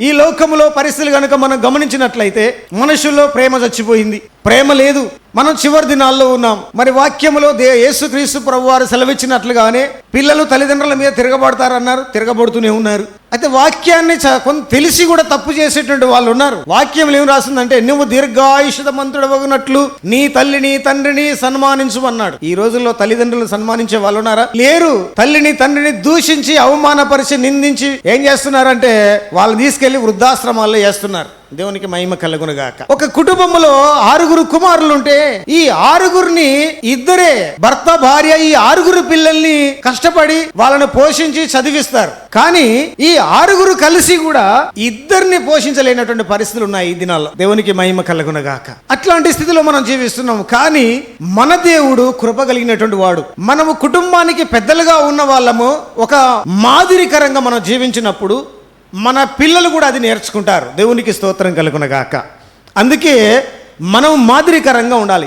ఈ లోకములో పరిస్థితులు కనుక మనం గమనించినట్లయితే మనుషుల్లో ప్రేమ చచ్చిపోయింది, ప్రేమ లేదు. మనం చివరి దినాల్లో ఉన్నాం. మరి వాక్యములో యేసుక్రీస్తు ప్రభువారు సెలవిచ్చినట్లుగానే పిల్లలు తల్లిదండ్రుల మీద తిరగబడతారన్నారు, తిరగబడుతూనే ఉన్నారు. అయితే వాక్యాన్ని కొంత తెలిసి కూడా తప్పు చేసేటువంటి వాళ్ళు ఉన్నారు. వాక్యం ఏం రాసిందంటే, నువ్వు దీర్ఘాయుషమంతుడవగునట్లు నీ తల్లిని తండ్రిని సన్మానించమన్నాడు. ఈ రోజుల్లో తల్లిదండ్రులను సన్మానించే వాళ్ళు ఉన్నారా? లేరు. తల్లిని తండ్రిని దూషించి అవమానపరిచి నిందించి ఏం చేస్తున్నారంటే వాళ్ళని తీసుకెళ్లి వృద్ధాశ్రమాల్లో వేస్తున్నారు. దేవునికి మహిమ కలుగునుగాక. ఒక కుటుంబంలో 6 కుమారులు ఉంటే ఈ 6 ఇద్దరే భర్త భార్య ఈ 6 పిల్లల్ని కష్టపడి వాళ్ళను పోషించి చదివిస్తారు. కానీ ఈ 6 కలిసి కూడా ఇద్దరిని పోషించలేనటువంటి పరిస్థితులు ఉన్నాయి ఈ దినాల్లో. దేవునికి మహిమ కలుగునుగాక. అట్లాంటి స్థితిలో మనం జీవిస్తున్నాం. కానీ మన దేవుడు కృప కలిగినటువంటి వాడు. మనము కుటుంబానికి పెద్దలుగా ఉన్న వాళ్ళము ఒక మాదిరికరంగా మనం జీవించినప్పుడు మన పిల్లలు కూడా అది నేర్చుకుంటారు. దేవునికి స్తోత్రం కలుగునుగాక. అందుకే మనం మాదిరికరంగా ఉండాలి.